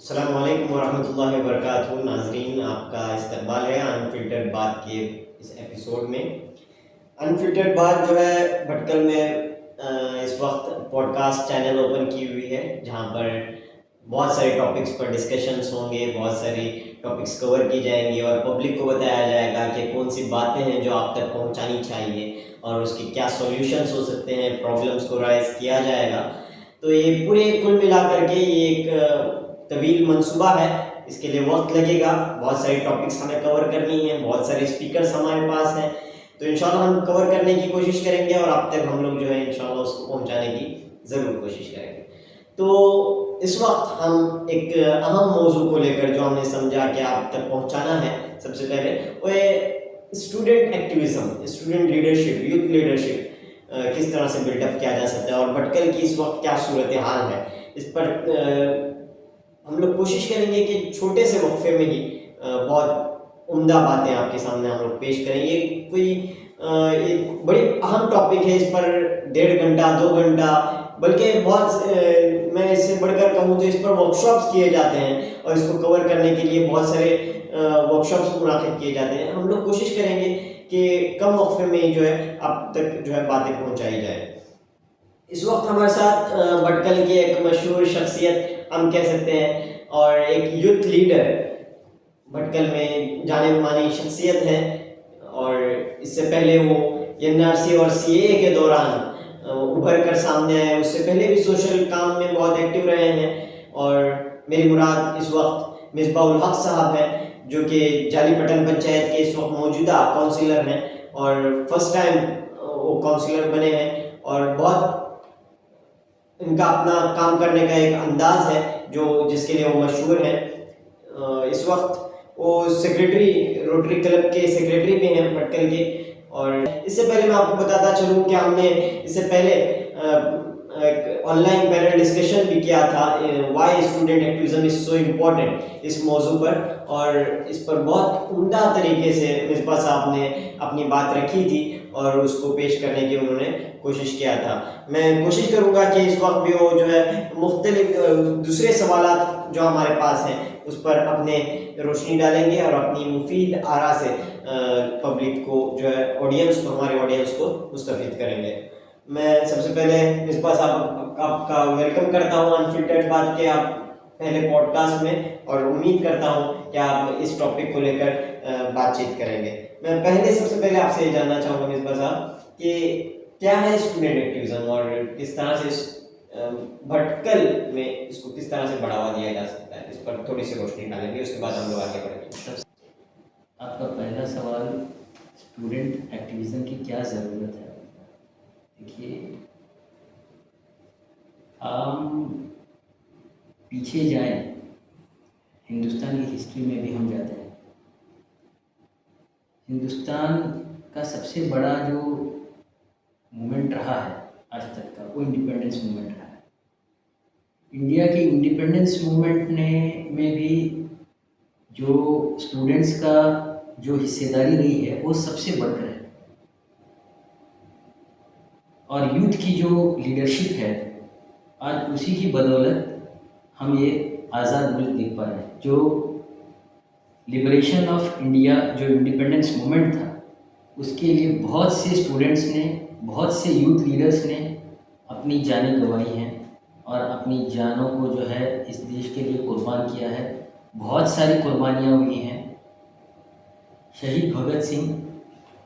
अस्सलाम वालेकुम वरहमतुल्लाहि वबरकातुहू। नाज़रीन, आपका इस्तकबाल है अनफिल्टर्ड बात के इस एपिसोड में। अनफिल्टर्ड बात जो है भटकल में इस वक्त पॉडकास्ट चैनल ओपन की हुई है, जहां पर बहुत सारे टॉपिक्स पर डिस्कशंस होंगे, बहुत सारी टॉपिक्स कवर की जाएंगी और पब्लिक को बताया जाएगा कि कौन सी बातें हैं जो आप तक पहुंचानी चाहिए और उसके क्या सॉल्यूशंस हो सकते हैं, प्रॉब्लम्स को राइज किया जाएगा। तो ये पूरे कुल मिला करके ये एक तवील मंसूबा है, इसके लिए वक्त लगेगा, बहुत सारी टॉपिक्स हमें कवर करनी है, बहुत सारे स्पीकर्स हमारे पास हैं। तो इंशाल्लाह हम कवर करने की कोशिश करेंगे और आप तक हम लोग जो है इंशाल्लाह उसको पहुंचाने की ज़रूर कोशिश करेंगे। तो इस वक्त हम एक अहम मौजू को लेकर जो हमने समझा कि आप तक पहुंचाना है, सबसे पहले वो है student activism, student leadership, youth leadership किस तरह से बिल्डअप किया जा सकता है और भटकल की इस वक्त क्या सूरत हाल है। इस पर हम लोग कोशिश करेंगे कि छोटे से वक्फे में ही बहुत उम्दा बातें आपके सामने हम लोग पेश करेंगे। कोई एक बड़ी अहम टॉपिक है, इस पर 1.5 घंटा 2 घंटा बल्कि मैं इससे बढ़कर कहूँ तो इस पर वर्कशॉप्स किए जाते हैं और इसको कवर करने के लिए बहुत सारे वर्कशॉप्स मुनाकिद किए जाते हैं। हम लोग कोशिश करेंगे कि कम वक्फे में जो है आप तक जो है बातें पहुँचाई जाए। इस वक्त हमारे साथ भटकल की एक मशहूर शख्सियत हम कह सकते हैं और एक यूथ लीडर भटकल में जाने मानी शख्सियत है, और इससे पहले वो एनआरसी और सीए के दौरान उभर कर सामने आए। उससे पहले भी सोशल काम में बहुत एक्टिव रहे हैं और मेरी मुराद इस वक्त मिसबाहुल हक साहब है, जो कि जालीपटन पंचायत के इस वक्त मौजूदा काउंसिलर हैं और फर्स्ट टाइम वो काउंसिलर बने हैं और बहुत इनका अपना काम करने का एक अंदाज है जो जिसके लिए वो मशहूर है। इस वक्त वो सेक्रेटरी, रोटरी क्लब के सेक्रेटरी भी हैं भटकल के। और इससे पहले मैं आपको बताता चलूँ कि हमने इससे पहले एक ऑनलाइन पैनल डिस्कशन भी किया था, why student activism is so important, इस मौजू पर, और इस पर बहुत उम्दा तरीके से मिसबा साहब ने अपनी बात रखी थी और उसको पेश करने की उन्होंने कोशिश किया था। मैं कोशिश करूंगा कि इस वक्त भी वो जो है मुख्तलिफ दूसरे सवालात जो हमारे पास हैं उस पर अपने रोशनी डालेंगे और अपनी मुफीद आरा से पब्लिक को जो है ऑडियंस को, हमारे ऑडियंस को मुस्तफीद करेंगे। मैं सबसे पहले मिसबा साहब आपका वेलकम करता हूँ अनफिल्टर्ड बात के आप पहले पॉडकास्ट में, और उम्मीद करता हूँ कि आप इस टॉपिक को लेकर बातचीत करेंगे। मैं पहले सबसे पहले आपसे ये जानना चाहूँगा मिसबा साहब कि क्या है स्टूडेंट एक्टिविज्म और किस तरह से भटकल में इसको किस तरह से बढ़ावा दिया जा सकता है, इस पर थोड़ी सी रोशनी डालेंगे, उसके बाद हम लोग आगे बढ़ेंगे। आपका पहला सवाल, स्टूडेंट एक्टिविज्म की क्या ज़रूरत है। देखिए, हम पीछे जाएं, हिंदुस्तान की हिस्ट्री में भी हम जाते हैं। हिंदुस्तान का सबसे बड़ा जो मूवमेंट रहा है आज तक का, वो इंडिपेंडेंस मूवमेंट रहा है। इंडिया की इंडिपेंडेंस मूवमेंट में भी जो स्टूडेंट्स का जो हिस्सेदारी रही है वो सबसे बढ़कर है, और यूथ की जो लीडरशिप है आज उसी की बदौलत हम ये आज़ाद मुल्क देख पा रहे हैं। जो लिबरेशन ऑफ इंडिया, जो इंडिपेंडेंस मूवमेंट था, उसके लिए बहुत से स्टूडेंट्स ने, बहुत से यूथ लीडर्स ने अपनी जानें गंवाई हैं और अपनी जानों को जो है इस देश के लिए कुर्बान किया है। बहुत सारी कुर्बानियाँ हुई हैं। शहीद भगत सिंह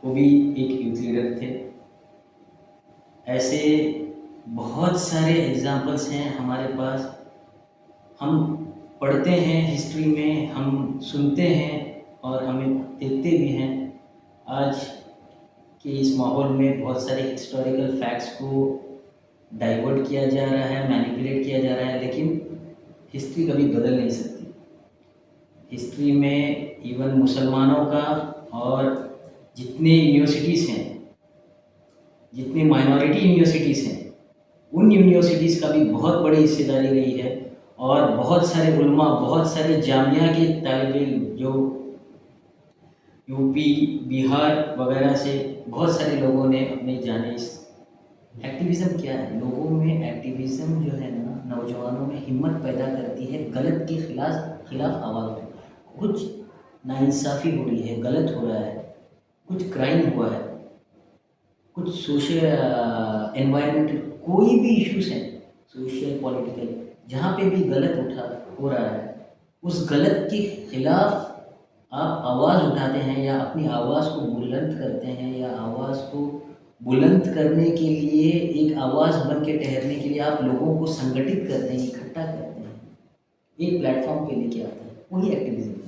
वो भी एक यूथ लीडर थे। ऐसे बहुत सारे एग्जाम्पल्स हैं हमारे पास। हम पढ़ते हैं हिस्ट्री में, हम सुनते हैं और हमें देखते भी हैं। आज के इस माहौल में बहुत सारे हिस्टोरिकल फैक्ट्स को डाइवर्ट किया जा रहा है, मैनिपुलेट किया जा रहा है, लेकिन हिस्ट्री कभी बदल नहीं सकती। हिस्ट्री में इवन मुसलमानों का और जितने यूनिवर्सिटीज़ हैं, जितनी माइनॉरिटी यूनिवर्सिटीज़ हैं, उन यूनिवर्सिटीज़ का भी बहुत बड़ी हिस्सेदारी रही है। और बहुत सारे उलमा, बहुत सारे जामिया के तालिब इल्म जो यूपी, बिहार वगैरह से बहुत सारे लोगों ने अपनी जानें इस एक्टिविज़्म क्या है? लोगों में एक्टिविज़्म जो है ना, नौजवानों में हिम्मत पैदा करती है गलत के खिलाफ आवाज़ उठाने। कुछ नाइंसाफ़ी हो रही है, गलत हो रहा है, कुछ क्राइम हुआ है, कुछ सोशल एनवायरमेंटल कोई भी इश्यूज़ हैं, सोशल पॉलिटिकल, जहाँ पे भी गलत हो रहा है, उस गलत के खिलाफ आप आवाज़ उठाते हैं या अपनी आवाज़ को बुलंद करते हैं या आवाज़ को बुलंद करने के लिए एक आवाज़ बन के ठहरने के लिए आप लोगों को संगठित करते हैं, इकट्ठा करते हैं, एक प्लेटफॉर्म पे लेके आते हैं, वही एक्टिविज़्म है।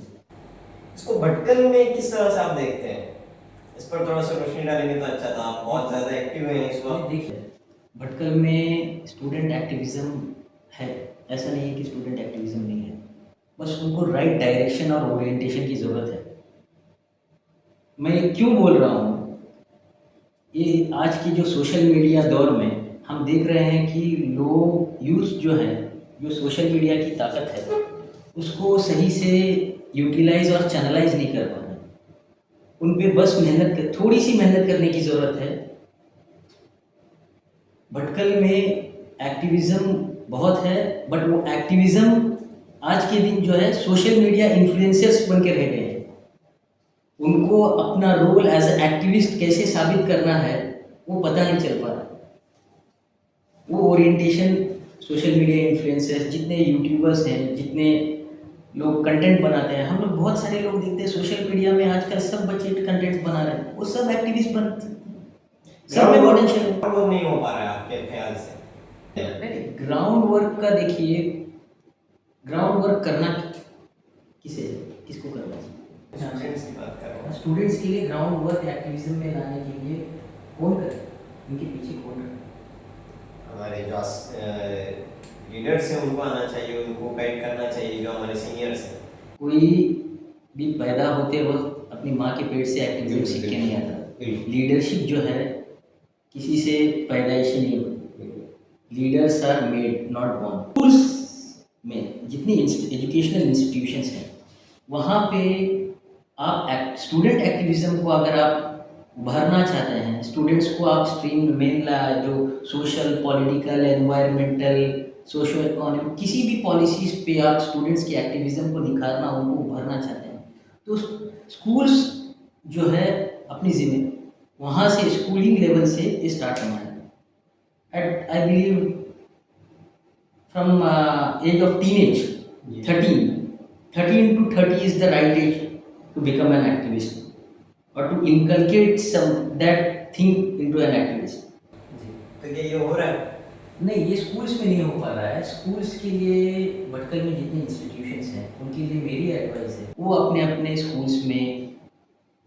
इसको भटकल में किस तरह से आप देखते हैं? इस पर थोड़ा सा रोशनी डालेंगे तो अच्छा था। आप बहुत ज़्यादा एक्टिव हैं इस वक्त। देखिए, भटकल में स्टूडेंट एक्टिविज़्म है, ऐसा नहीं है कि स्टूडेंट एक्टिविज़्म नहीं है, बस उनको राइट डायरेक्शन और ओरिएंटेशन की ज़रूरत है। मैं क्यों बोल रहा हूँ, ये आज की जो सोशल मीडिया दौर में हम देख रहे हैं कि लोग यूथ जो है, जो सोशल मीडिया की ताकत है उसको सही से यूटिलाइज और चैनलाइज नहीं कर पा रहे। उन पे बस थोड़ी सी मेहनत करने की ज़रूरत है। भटकल में एक्टिविज़्म बहुत है, बट वो एक्टिविज़्म आज के दिन जो है सोशल मीडिया इन्फ्लुएंसर्स बन के रह गए हैं। उनको अपना रोल एज ए एक्टिविस्ट कैसे साबित करना है वो पता नहीं चल पा रहा। वो ओरिएंटेशन सोशल मीडिया इन्फ्लुएंसर्स, जितने यूट्यूबर्स हैं, जितने लोग कंटेंट बनाते हैं, हम लोग बहुत सारे लोग देखते हैं सोशल मीडिया में आजकल सब बच्चे कंटेंट बना रहे हैं, वो सब एक्टिविस्ट बनते हैं, सब में पोटेंशियल है। वो नहीं हो पा रहा है आपके ख्याल से? ग्राउंड वर्क का देखिए, ग्राउंड वर्क करना किसको करना चाहिए? स्टूडेंट्स की बात कर रहा हूँ। स्टूडेंट्स के लिए ग्राउंड वर्क एक्टिविज्म में लाने के लिए कौन करे, इनके पीछे कौन करे? हमारे जो लीडर्स हैं उनको आना चाहिए, उनको गाइड करना चाहिए, जो हमारे सीनियर्स हैं। कोई भी पैदा होते वक्त अपनी माँ के पेट से एक्टिविज्म सीख के नहीं आता। लीडरशिप जो है किसी से पैदाइशी नहीं होती, leaders are made not born. Schools में जितनी एजुकेशनल इंस्टीट्यूशंस हैं वहाँ पे आप स्टूडेंट एक्टिविज्म को अगर आप उभरना चाहते हैं, स्टूडेंट्स को आप स्ट्रीम में जो social, political, environmental, socio economic किसी भी पॉलिसीज़ पे आप स्टूडेंट्स की एक्टिविज्म को निखारना, उनको उभरना चाहते हैं, तो स्कूल्स जो है अपनी जिम्मे वहाँ से स्कूलिंग लेवल से स्टार्ट करना है। At I believe from age of teenage 13 to 30 is the right age to become an activist or to inculcate that thing into an activist। तो क्या ये हो रहा है? नहीं, ये स्कूल्स में नहीं हो पा रहा है। स्कूल्स के लिए भटकल में जितने इंस्टीट्यूशंस हैं उनके लिए मेरी एडवाइस है वो अपने अपने स्कूल्स में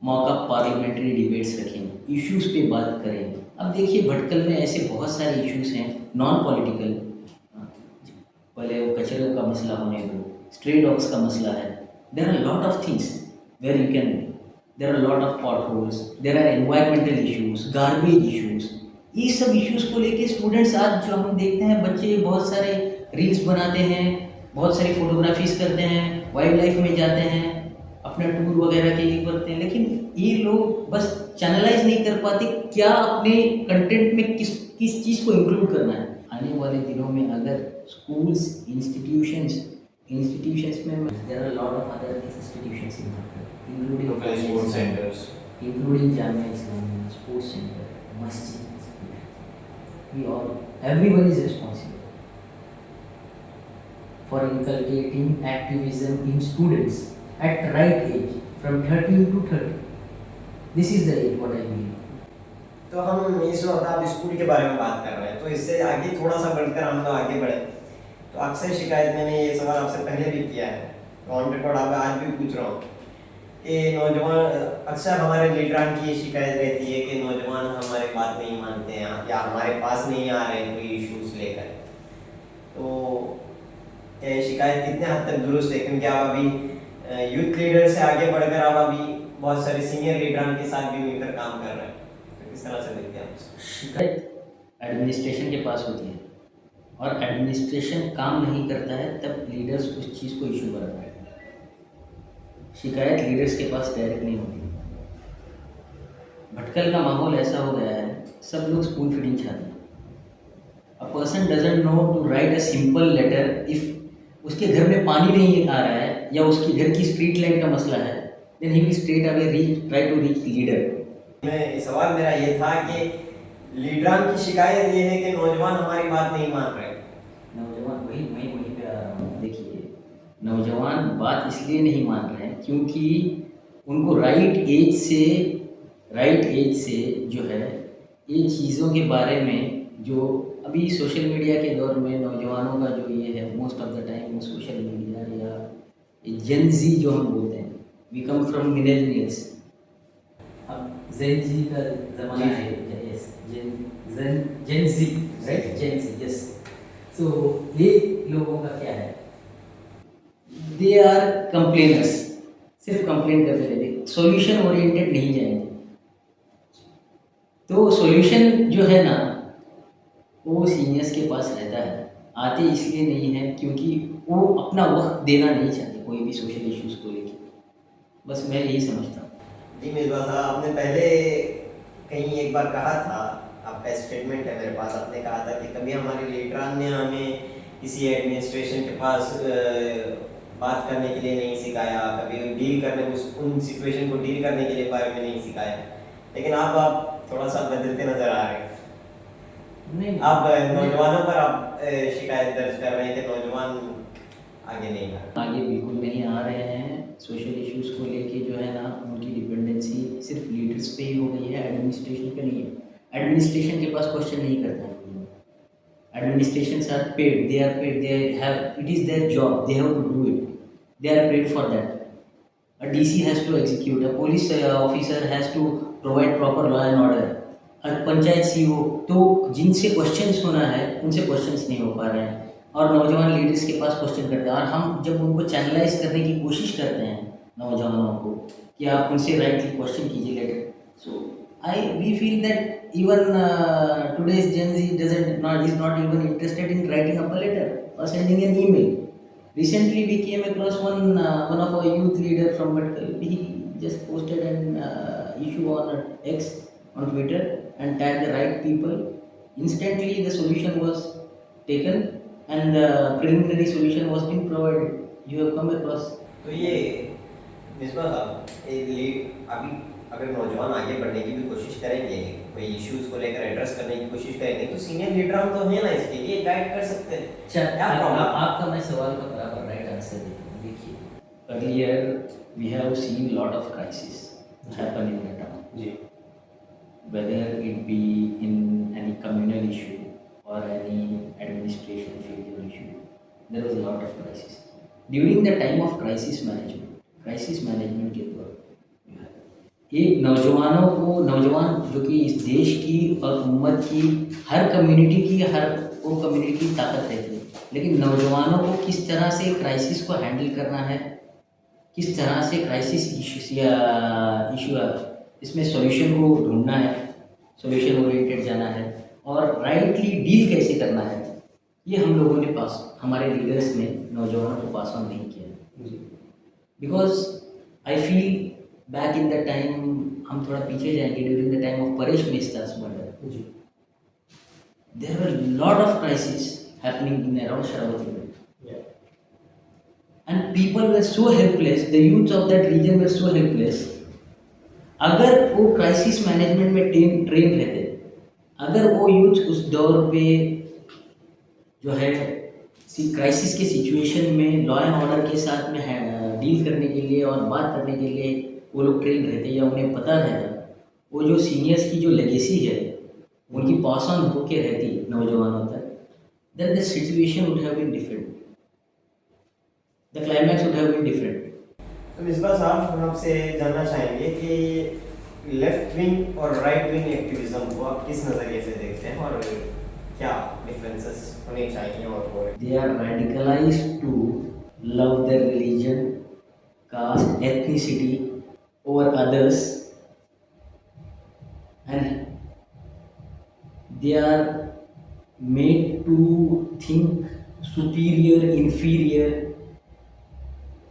मॉक अप पार्लियामेंट्री डिबेट्स रखें, इश्यूज़ पे बात करें। अब देखिए भटकल में ऐसे बहुत सारे इश्यूज़ हैं नॉन पॉलिटिकल, पहले वो कचरे का मसला होने दो, स्ट्रे डॉग्स का मसला है, there are lot of things where you can, there are lot of potholes, there are environmental issues, garbage issues. ये सब इश्यूज़ को लेके स्टूडेंट्स आज जो हम देखते हैं, बच्चे बहुत सारे रील्स बनाते हैं, बहुत सारी फोटोग्राफीज करते हैं, वाइल्ड लाइफ में जाते हैं, अपना टूर वगैरह के लिए करते हैं, लेकिन ये लोग बस चैनलाइज नहीं कर पाते क्या अपने कंटेंट में किस चीज़ को इंक्लूड करना है। आने वाले दिनों में अगर स्कूल्स, इंस्टीट्यूशंस में there are lot of other institutions including sports centres, including Jamia Islamia, sports centre, मस्जिद, we all, everyone is responsible for inculcating activism in students at right age from 13 to 30. This is the age what I believe. तो हम इस वक्त आप school के बारे में बात कर रहे हैं, तो इससे आगे थोड़ा सा बढ़कर हम लोग आगे बढ़े। तो अक्सर शिकायत, मैंने ये सवाल आपसे पहले भी किया है, ऑन रिकॉर्ड आप आज भी पूछ रहा हूँ कि नौजवान, अक्सर हमारे लीडरान की शिकायत रहती है कि नौजवान हमारी बात नहीं मानते हैं या हमारे पास नहीं आ रहे कोई इश्यूज लेकर। तो ये शिकायत कितने हद तक दुरुस्त है? क्योंकि आप अभी यूथ लीडर से आगे बढ़कर आप अभी बहुत सारे सीनियर लीडरान के साथ भी मिलकर काम कर रहे हैं, तो किस तरह से देखते हैं आप? शिकायत एडमिनिस्ट्रेशन के पास होती है और एडमिनिस्ट्रेशन काम नहीं करता है तब लीडर्स उस चीज़ को इशू बनाता है। शिकायत लीडर्स के पास डायरेक्ट नहीं होती। भटकल का माहौल ऐसा हो गया है, सब लोग स्पून फीडिंग चाहते हैं। person doesn't know to write a simple letter, if उसके घर में पानी नहीं आ रहा है या उसके घर की स्ट्रीट लाइट का मसला है, then he will straight away try to reach the leader. मैं सवाल मेरा ये था कि लीडरान की शिकायत ये है कि नौजवान हमारी बात नहीं मान रहे। नौजवान वही पे आ रहा हूँ। देखिए, नौजवान बात इसलिए नहीं मान रहे हैं क्योंकि उनको राइट एज से जो है ये चीज़ों के बारे में, जो अभी सोशल मीडिया के दौर में नौजवानों का जो ये है, most of the time social media या जेन जी जो हम बोलते हैं, वी कम फ्रॉम मिलेनियल्स। अब जेन जी का ज़माना है, यस, जेन जी, राइट, जेन जी, यस। सो ये लोगों का क्या है, दे आर कंप्लेनर्स, सिर्फ कंप्लेन करते रहते, सॉल्यूशन ओरिएंटेड नहीं जाएंगे। तो सॉल्यूशन जो है ना वो सीनियर्स के पास रहता है, आते इसलिए नहीं है क्योंकि वो अपना वक्त देना नहीं चाहते कोई भी सोशल इश्यूज़ को लेके। बस मैं यही समझता हूँ। जी मिसबा साहब, आपने पहले कहीं एक बार कहा था, आपका स्टेटमेंट है मेरे पास, आपने कहा था कि कभी हमारे लीडरान ने हमें किसी एडमिनिस्ट्रेशन के पास बात करने के लिए नहीं सिखाया, कभी डील करने उन सिचुएशन को डील करने के लिए बारे में नहीं सिखाया, लेकिन आप थोड़ा सा बदलते नजर आ रहे हैं। नहीं, आप नौजवानों पर आप शिकायत दर्ज कर रहे हैं कि नौजवान आगे नहीं आ रहे। आगे बिल्कुल नहीं आ रहे हैं। सोशल इश्यूज़ को लेके जो है ना उनकी डिपेंडेंसी सिर्फ लीडर्स पे ही हो गई है, एडमिनिस्ट्रेशन पे नहीं है। एडमिनिस्ट्रेशन के पास क्वेश्चन नहीं करता है। Administrations are paid, they have, it is their job, they have to do it, they are paid for that. A DC has to execute, a police officer has to provide proper law and order, a panchayat CEO, तो जिनसे questions होना है उनसे questions नहीं हो पा रहे हैं और नौजवान लीडर्स के पास क्वेश्चन करते हैं। और हम जब उनको चैनलाइज करने की कोशिश करते हैं नौजवानों को कि आप उनसे राइटली क्वेश्चन कीजिए later, so we feel that even today's Gen Z is not even interested in writing up a letter or sending an email. Recently, we came across one of our youth leader from Bhatkal. He just posted an issue on X, on Twitter, and tagged the right people. Instantly, the solution was taken, and the preliminary solution was being provided. You have come across. तो ये मिसबा साहब, अभी अगर नौजवान आगे बढ़ने की भी कोशिश करेंगे, कोई इश्यूज को लेकर एड्रेस करने की कोशिश करेंगे, तो सीनियर लीडर तो है ना, इसके लिए गाइड कर सकते हैं। क्या प्रॉब्लम? आपका मैं सवाल का बराबर राइट आंसर देता हूँ। देखिए, earlier we have seen lot of crisis happen in the town, जी, whether it be in any communal issue और any administration failure issue, there was lot of crisis. During the time of crisis management के दौरान एक नौजवान जो कि इस देश की और उम्मत की हर कम्युनिटी की ताकत रहती है, लेकिन नौजवानों को किस तरह से क्राइसिस को हैंडल करना है, किस तरह से क्राइसिस इशू इसमें सॉल्यूशन को ढूंढना है, सॉल्यूशन ओरिएंटेड जाना है और राइटली डील कैसे करना है, ये हम लोगों ने हमारे लीडर्स ने नौजवानों को पास ऑन नहीं किया। Because I feel back in the time, हम थोड़ा पीछे जाएंगे, during the time of Paresh Mehta's murder, there were lot of crises happening in around Sharavati belt, and people were so helpless, the youths of that region were so helpless. अगर वो crisis management में train रहते, अगर वो youth उस दौर पे जो है क्राइसिस के सिचुएशन में लॉ एंड ऑर्डर के साथ में डील करने के लिए और बात करने के लिए वो लोग ट्रेन रहते या उन्हें पता रहता, वो जो सीनियर्स की जो लेगेसी है उनकी पास ऑन होके रहती नौजवानों तक, then the situation would have been different, the climax would have been different. तो मिसबा साहब, हम आपसे जानना चाहेंगे कि लेफ्ट विंग और राइट विंग एक्टिविज्म को आप किस नज़रिए से देखते हैं और क्या डिफरेंसेस होने चाहिए? और they are radicalized to love their religion, caste, ethnicity over others, and they are made to think superior, inferior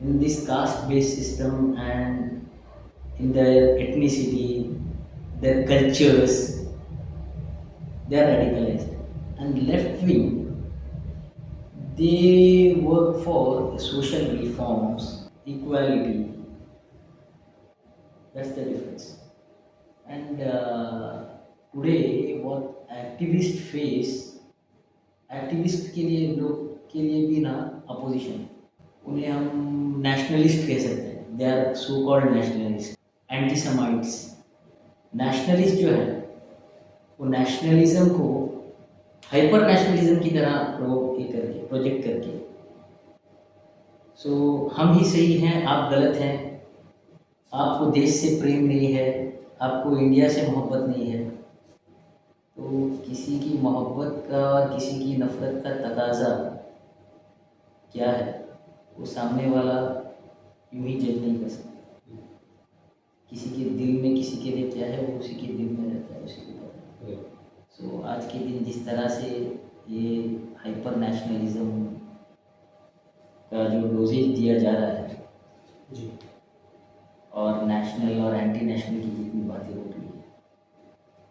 in this caste-based system and in their ethnicity, their cultures. They are radicalized. and left wing, they work for social reforms, equality. That's the difference. And today, what activists face, activist के लिए लोग के लिए भी ना opposition, उन्हें हम nationalist कह सकते हैं. They are so called nationalist, anti Semites. Nationalist जो है वो नेशनलिज्म को हाइपर नेशनलिज्म की तरह प्रोजेक्ट करके, सो हम ही सही हैं, आप गलत हैं, आपको देश से प्रेम नहीं है, आपको इंडिया से मोहब्बत नहीं है. तो किसी की मोहब्बत का और किसी की नफ़रत का तकाज़ा क्या है, वो सामने वाला यूँ ही जज नहीं कर सकता. किसी के दिल में किसी के लिए क्या है, वो उसी के दिल में रहता है, उसी को पता है. सो आज के दिन जिस तरह से ये हाइपर नेशनलिज्म का जो डोजेज दिया जा रहा है जी, और नेशनल और एंटी नेशनल की जितनी बातें हो रही है,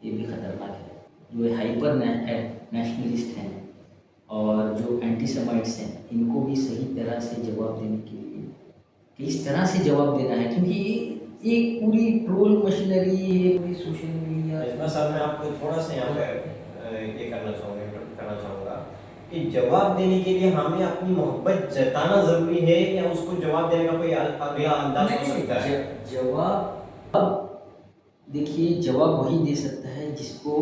ये भी ख़तरनाक है. जो हाइपर नेशनलिस्ट हैं और जो एंटी समाइट्स हैं, इनको भी सही तरह से जवाब देने के लिए किस तरह से जवाब देना है, क्योंकि ये एक पूरी ट्रोल मशीनरी है, पूरी सोशल मीडिया. बस अब मैं आपको थोड़ा सा यहाँ पे ये करना चाहूँगा कि जवाब देने के लिए हमें अपनी मोहब्बत जताना ज़रूरी है या उसको जवाब देने का कोई अगला अंदाज हो सकता है? जवाब, अब देखिए, जवाब वही दे सकता है जिसको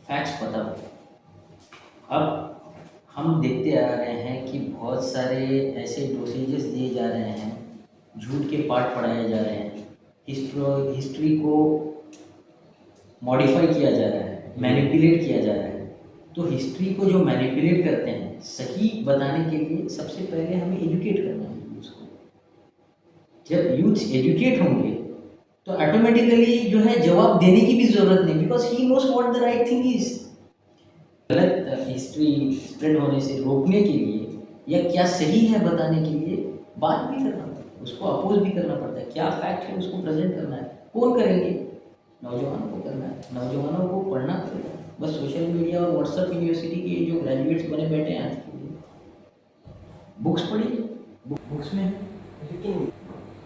फैक्ट्स पता हो. अब हम देखते आ रहे हैं कि बहुत सारे ऐसे डोसेजेस दिए जा रहे हैं, झूठ के पाठ पढ़ाए जा रहे हैं, हिस्ट्री को मॉडिफाई किया जा रहा है, मैनिपुलेट किया जा रहा है. तो हिस्ट्री को जो मैनिपुलेट करते हैं, सही बताने के लिए सबसे पहले हमें एजुकेट करना है उसको. जब यूथ एजुकेट होंगे तो ऑटोमेटिकली जो है जवाब देने की भी ज़रूरत नहीं, because he knows what the right thing is. गलत हिस्ट्री स्प्रेड होने से रोकने के लिए या क्या सही है बताने के लिए बात भी करना पड़ता है, उसको अपोज भी करना पड़ता है. क्या फैक्ट है उसको प्रेजेंट करना है. कौन करेंगे? नौजवानों को करना है, नौजवानों को पढ़ना पड़ेगा. बस सोशल मीडिया और व्हाट्सएप यूनिवर्सिटी के जो ग्रेजुएट्स बने बैठे हैं आज के लिए, बुक्स पढ़िए, बुक्स में. लेकिन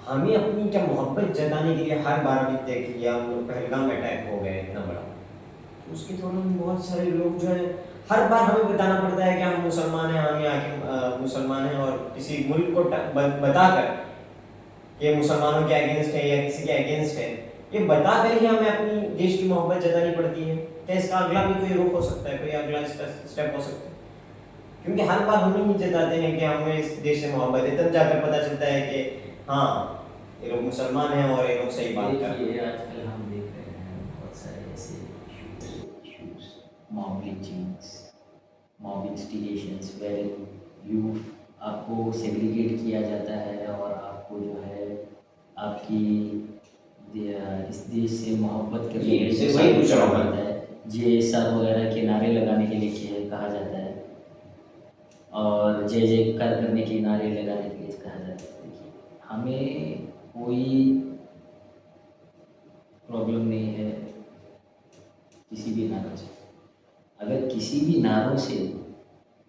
हमें अपनी क्या मोहब्बत जताने के लिए हर बार भी देख लिया, हम लोग पहलगाम अटैक हो गए इतना बड़ा, तो उसके दौरान बहुत सारे लोग जो है हर बार हमें बताना पड़ता है कि हम मुसलमान हैं, हमें आखिर मुसलमान हैं, और किसी मुल्क को बताकर कि मुसलमानों के अगेंस्ट है या किसी के अगेंस्ट है, ये बताकर ही हमें अपनी देश की मोहब्बत जतानी पड़ती है. क्या इसका अगला भी कोई रुख हो सकता है, कोई अगला स्टेप हो सकता है? क्योंकि हर बार हम ही जताते हैं कि हमें इस देश से मोहब्बत है, तब जाकर पता चलता है कि हाँ, ये लोग मुसलमान हैं और ये लोग सही बात कर रहे हैं. आजकल हम देख रहे हैं बहुत सारे ऐसे issues, mob lynchings, mob instigations, where आपको सेग्रीगेट किया जाता है और आपको जो है आपकी इस देश से मोहब्बत करने के लिए वही पूछ रहा हूँ पड़ता है. जे सर वगैरह के नारे लगाने के लिए कहा जाता है और जय जयकार करने के नारे लगाने के लिए कहा जाता है. हमें कोई प्रॉब्लम नहीं है किसी भी नारों से. अगर किसी भी नारों से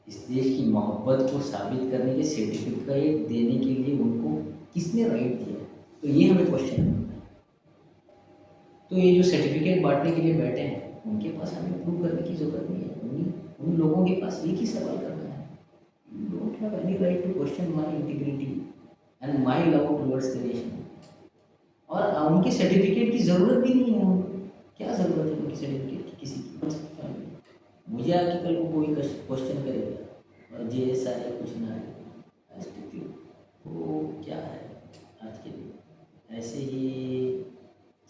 इस देश की मोहब्बत को साबित करने के सर्टिफिकेट देने के लिए उनको किसने राइट दिया, तो ये हमें क्वेश्चन है. तो ये जो सर्टिफिकेट बांटने के लिए बैठे हैं, उनके पास हमें प्रूव करने की ज़रूरत नहीं है. उन लोगों के पास एक ही सवाल करना है, you don't have any right to question my integrity and my love towards the nation. और उनके सर्टिफिकेट की ज़रूरत भी नहीं है. उनको क्या ज़रूरत है उनकी सर्टिफिकेट की? किसी की मुझे आके कल को कोई क्वेश्चन करेगा और जे सारे कुछ ना है स्थिति, वो क्या है आज के लिए. ऐसे ही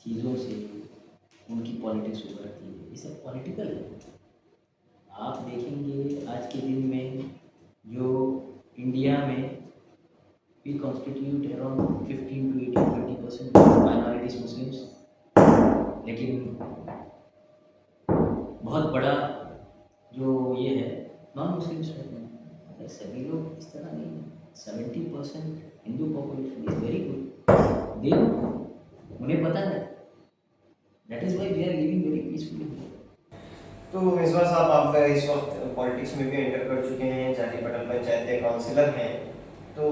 चीज़ों से उनकी पॉलिटिक्स उभरती है. ये सब पॉलिटिकल है. आप देखेंगे आज के दिन में जो इंडिया में we constitute around 15 to 18-20% minorities Muslims, लेकिन बहुत बड़ा जो ये है नॉन मुस्लिम्स रहते हैं. सभी लोग इस तरह नहीं है. 70% Hindu population is very good. They उन्हें पता है. That is why we are living very peacefully. तो मिसबा साहब, आप इस वक्त पॉलिटिक्स में भी एंटर कर चुके हैं, जाती पटल पंचायत के काउंसिलर हैं, तो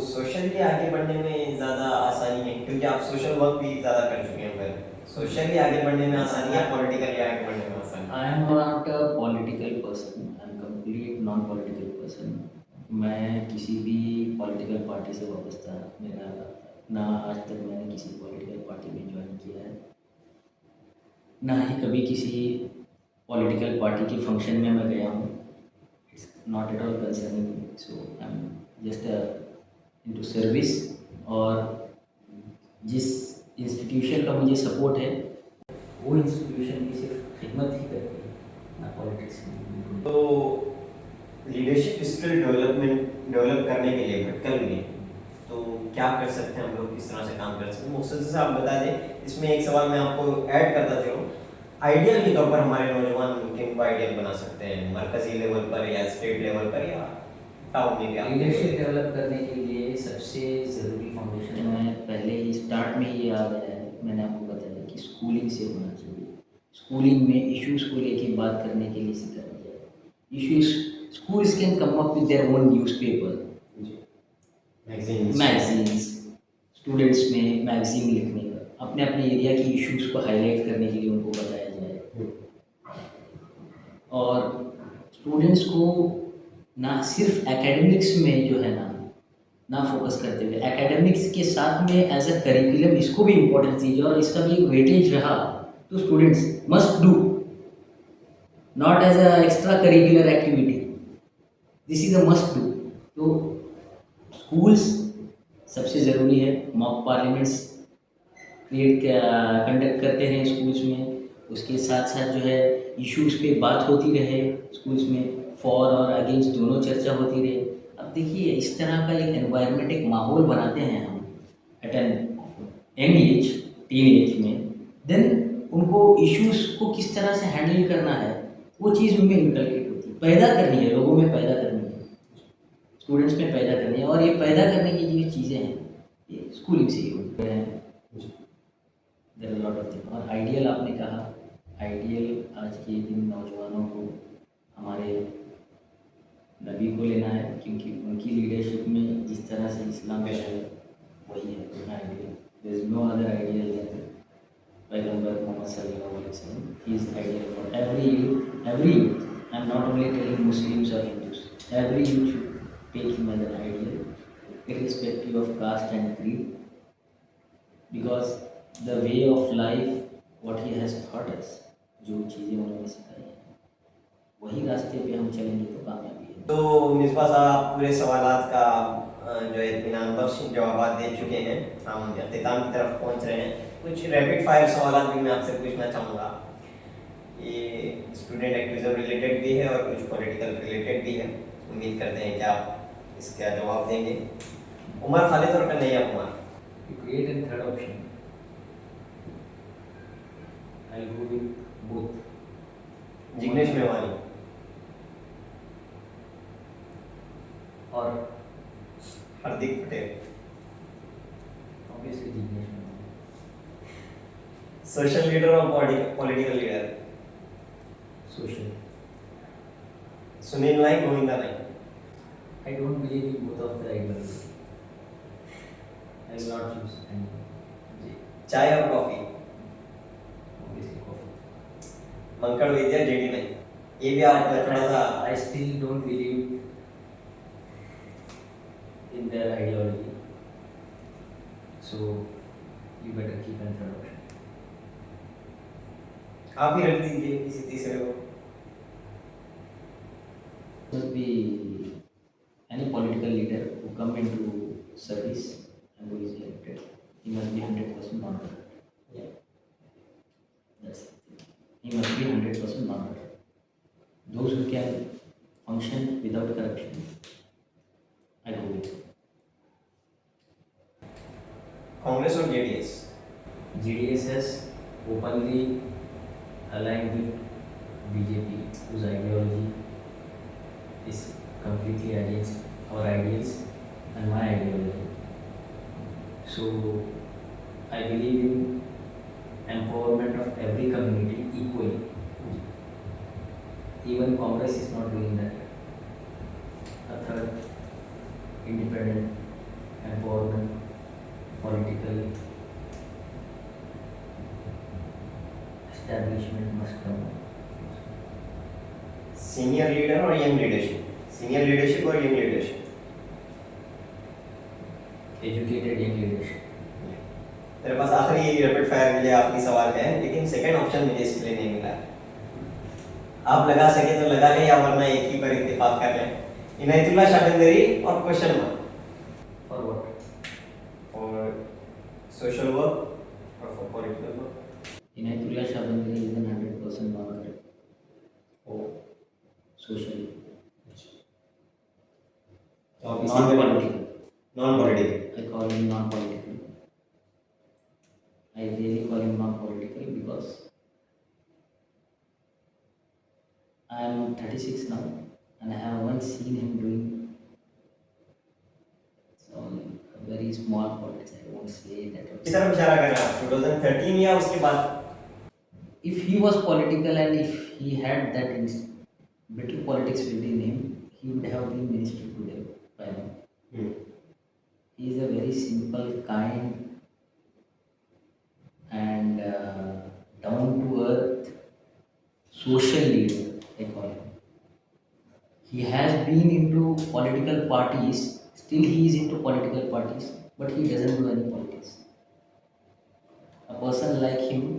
सोशल के आगे बढ़ने में ज़्यादा आसानी है, क्योंकि आप सोशल वर्क भी ज़्यादा कर चुके हैं, पर सोशल के आगे बढ़ने में आसानी है, पॉलिटिकल के आगे बढ़ने में आसानी आई am not a political person, I am complete non political person. मैं किसी भी पॉलिटिकल पार्टी से वाबस्ता मेरा ना आज तक मैंने किसी पॉलिटिकल पार्टी में ज्वाइन किया है, ना ही कभी किसी पॉलिटिकल पार्टी के फंक्शन में मैं गया हूँ। It's not at all concerning me, so I am just into service. और जिस इंस्टीट्यूशन का मुझे सपोर्ट है वो इंस्टीट्यूशन की सिर्फ खिदमत ही करती है, ना पॉलिटिक्स में। तो लीडरशिप स्किल डेवलप करने के लिए भटकल में तो क्या कर सकते हैं हम लोग, किस तरह से काम कर सकते हैं, मुख्तसर से आप बता दें। इसमें एक सवाल मैं आपको ऐड करता चलूँ, आइडियल के तौर पर हमारे नौजवान किन को आइडियल बना सकते हैं, मरकजी लेवल पर या स्टेट लेवल पर या टाउन में भी? लीडरशिप डेवलप करने के लिए सबसे ज़रूरी फाउंडेशन मैं पहले ही स्टार्ट में ही याद आया है, मैंने आपको बताया कि स्कूलिंग से होना चाहिए। स्कूलिंग में इश्यूज़ को लेके बात करने के लिए सिखाया जाए। Issues schools can come up with their own newspaper, magazines, students में मैगजीन लिखने का, अपने अपने एरिया की इश्यूज़ को हाईलाइट करने के लिए उनको बताया जाए। और स्टूडेंट्स को ना सिर्फ एकेडमिक्स में जो है ना फोकस करते हुए एकेडमिक्स के साथ में एज अ करिकुलम इसको भी इम्पोर्टेंस दीजिए, और इसका भी एक वेटेज रहा तो students must do, not as a extra curricular activity, this is a must do. तो स्कूल्स सबसे ज़रूरी है। मॉक पार्लियामेंट्स कंडक्ट करते हैं स्कूल्स में, उसके साथ साथ जो है इश्यूज़ पे बात होती रहे स्कूल्स में, फॉर और अगेंस्ट दोनों चर्चा होती रहे। अब देखिए इस तरह का एक एनवायरनमेंट, एक माहौल बनाते हैं हम at an young age, teenage में, देन उनको इश्यूज़ को किस तरह से हैंडल करना है वो चीज़ उनमें इनकलकेट होती है, पैदा करनी है, लोगों में पैदा करनी है, स्टूडेंट्स में पैदा करनी है। और ये पैदा करने की जो चीज़ें हैं ये स्कूलिंग से ही होती हैं। There are lot of thing. और आइडियल आपने कहा, आइडियल आज के दिन नौजवानों को हमारे नबी को लेना है, क्योंकि उनकी लीडरशिप में जिस तरह से इस्लाम का है वही है उनका ideal. There is no other ideal than पैगंबर मोहम्मद सल्लल्लाहु अलैहि वसल्लम। He is ideal for every youth, every youth. I am not only telling Muslims और Hindus, every youth should take him as an ideal, irrespective of caste and creed, because the way of life, what he has taught us, जो चीज़ें उन्होंने सिखाई हैं वही रास्ते पे हम चलेंगे तो कामयाबी है। तो मिसबा साहब पूरे सवालात का जो इत्मीनान बख्श जवाब दे चुके हैं, हम अख्तिताम की तरफ पहुंच रहे हैं। कुछ रैपिड फायर सवालात भी मैं आपसे पूछना चाहूँगा। ये स्टूडेंट एक्टिविज्म रिलेटेड भी है और कुछ पॉलिटिकल रिलेटेड भी है, उम्मीद करते हैं कि आप इसका जवाब देंगे। उमर खालिद और Kanhaiya Kumar? Create and third option, I will go with both. Jignesh Mevani और Hardik Patel? Obviously Jignesh Mevani. Social leader और political leader? Social. Sunil Naik, Govinda Naik? I don't believe in both of the ideals. I will not choose any. चाय और कॉफी? Obviously coffee. मंकड़ विद्या, JD Naik? ये भी आप थोड़ा सा। I still don't believe in their ideology. So you better keep an third option. आप ही रख दीजिए किसी तीसरे को। Must be any political leader who come into service and who is elected, he must be 100% non-corrupt. Yeah. That's the thing. He must be 100% non-corrupt. Those who can function without corruption, I go with. Congress और JDS? JDS has openly aligned with BJP, whose ideology is completely against our ideals and my ideology. So I believe in empowerment of every community equally. even Congress is not doing that. A third independent, empowerment, political establishment must come. Senior leader और young leadership, senior leadership और young leadership. Educated young leadership. मेरे पास आखिरी एक rapid fire के लिए आखिरी सवाल है, लेकिन सेकंड ऑप्शन मुझे इसके लिए नहीं मिला। आप लगा सके तो लगा लें, या वरना एक ही पर इत्तेफाक कर लें। इनायतुल्लाह शाबंदरी और question mark. For what? For social work or for political work? Inayatullah Shabandari is an 100% non-correct. Oh, Socially. तो आप इसी में Non-political. non-political। I call him non-political. I really call him non-political because I am 36 now and I have once seen him doing some very small politics. I won't say that. किस तरफ इशारा कर रहे हैं आप? 2013 या उसके बाद? If he was political and if he had that better politics within him, he would have been minister today by now. He is a very simple, kind, and down to earth social leader, I call him. He has been into political parties, still he is into political parties, but he doesn't do any politics. A person like him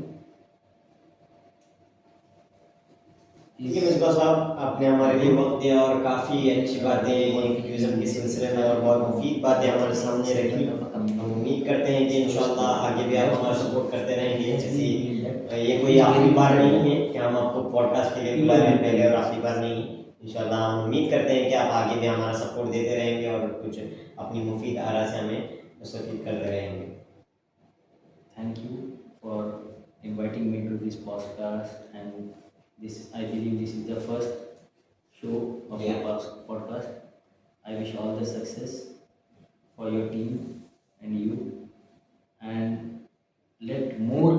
ठीक है मिसबा साहब, आपने हमारे लिए वक्त दिया और काफ़ी अच्छी बातें एक्टिविज्म के सिलसिले में और बहुत मुफीद बातें हमारे सामने रखी। हम उम्मीद करते हैं कि इंशाल्लाह आगे भी आप हमारा सपोर्ट करते रहेंगे। जैसे ये कोई आखिरी बार नहीं है कि हम आपको पॉडकास्ट के लिए बुला रहे हैं, पहले और आखिरी बार नहीं। इंशाल्लाह हम उम्मीद करते हैं कि आप आगे भी हमारा सपोर्ट देते रहेंगे और कुछ अपनी मुफीद आरा से हमें मुस्तफ़ीद करते रहेंगे। Thank you for inviting me to this podcast, and this, I believe this is the first show of Yeah. your podcast. I wish all the success for your team and you, and let more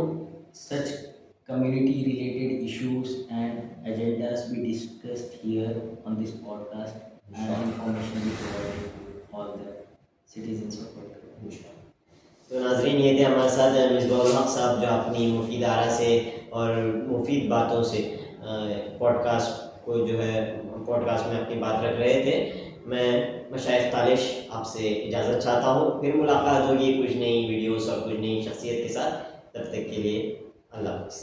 such community related issues and agendas be discussed here on this podcast, and information be provided to all the citizens of Kolkata. तो नाजरीन, ये थे हमारे साथ मिसबाहुल हक साहब, जो अपनी मुफीद आरा से और मुफीद बातों से पॉडकास्ट को जो है पॉडकास्ट में अपनी बात रख रहे थे। मैं मशाइख तालिश आपसे इजाज़त चाहता हूँ। फिर मुलाकात होगी कुछ नई वीडियोस और कुछ नई शख्सियत के साथ। तब तक के लिए अल्लाह हाफ़िज़।